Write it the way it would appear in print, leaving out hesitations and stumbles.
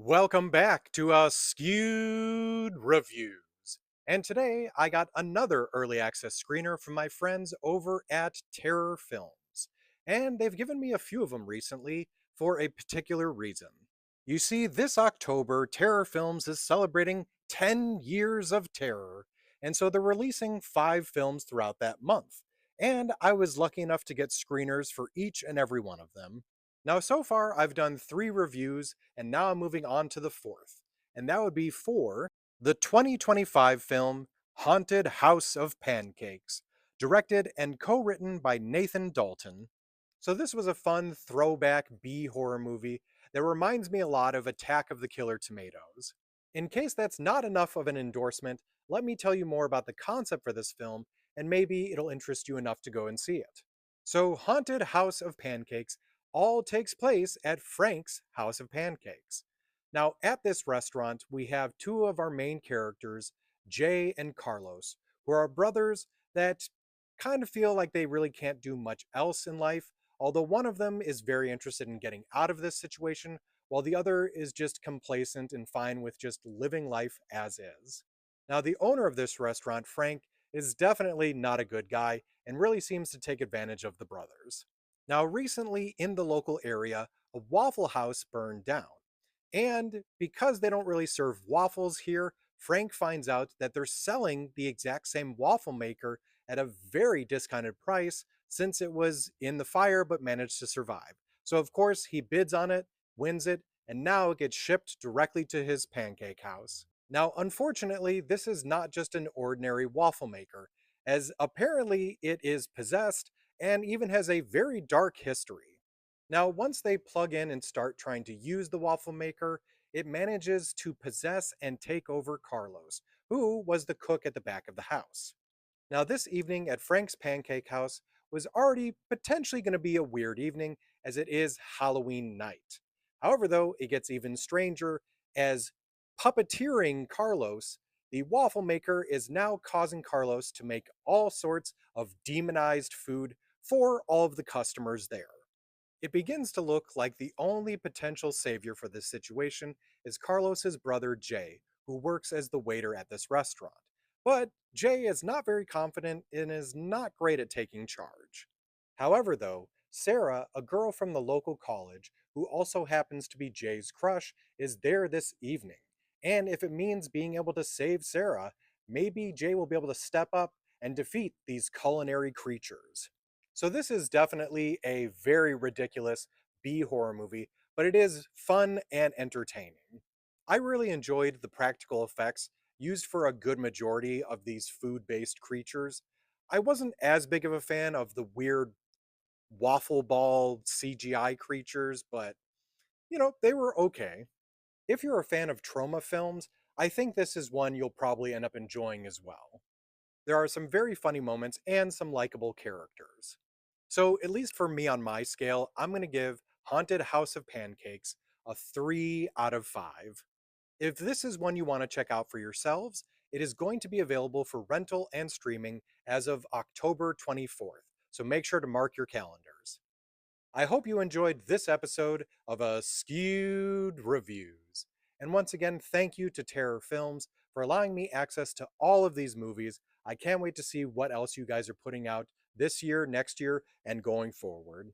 Welcome back to Askewed Reviews. And today I got another early access screener from my friends over at Terror Films. And they've given me a few of them recently for a particular reason. You see, this October, Terror Films is celebrating 10 years of terror, and so they're releasing 5 films throughout that month. And I was lucky enough to get screeners for each and every one of them. Now, so far, I've done 3 reviews, and now I'm moving on to the fourth. And that would be for the 2025 film Haunted House of Pancakes, directed and co written by Nathan Dalton. So, this was a fun throwback B horror movie that reminds me a lot of Attack of the Killer Tomatoes. In case that's not enough of an endorsement, let me tell you more about the concept for this film, and maybe it'll interest you enough to go and see it. So, Haunted House of Pancakes all takes place at Frank's House of Pancakes. Now, at this restaurant, we have two of our main characters, Jay and Carlos, who are brothers that kind of feel like they really can't do much else in life, although one of them is very interested in getting out of this situation, while the other is just complacent and fine with just living life as is. Now, the owner of this restaurant, Frank, is definitely not a good guy and really seems to take advantage of the brothers. Now, recently in the local area, a Waffle House burned down. And because they don't really serve waffles here, Frank finds out that they're selling the exact same waffle maker at a very discounted price since it was in the fire but managed to survive. So, of course, he bids on it, wins it, and now it gets shipped directly to his pancake house. Now, unfortunately, this is not just an ordinary waffle maker, as apparently it is possessed and even has a very dark history. Now, once they plug in and start trying to use the waffle maker, it manages to possess and take over Carlos, who was the cook at the back of the house. Now, this evening at Frank's Pancake House was already potentially going to be a weird evening, as it is Halloween night. However, though, it gets even stranger as puppeteering Carlos, the waffle maker is now causing Carlos to make all sorts of demonized food for all of the customers there. It begins to look like the only potential savior for this situation is Carlos's brother Jay, who works as the waiter at this restaurant. But Jay is not very confident and is not great at taking charge. However, though, Sarah, a girl from the local college who also happens to be Jay's crush, is there this evening. And if it means being able to save Sarah, maybe Jay will be able to step up and defeat these culinary creatures. So this is definitely a very ridiculous B horror movie, but it is fun and entertaining. I really enjoyed the practical effects used for a good majority of these food-based creatures. I wasn't as big of a fan of the weird waffle ball CGI creatures, but they were okay. If you're a fan of trauma films, I think this is one you'll probably end up enjoying as well. There are some very funny moments and some likable characters. So, at least for me on my scale, I'm going to give Haunted House of Pancakes a 3 out of 5. If this is one you want to check out for yourselves, it is going to be available for rental and streaming as of October 24th. So make sure to mark your calendars. I hope you enjoyed this episode of Skewed Reviews. And once again, thank you to Terror Films for allowing me access to all of these movies. I can't wait to see what else you guys are putting out this year, next year, and going forward.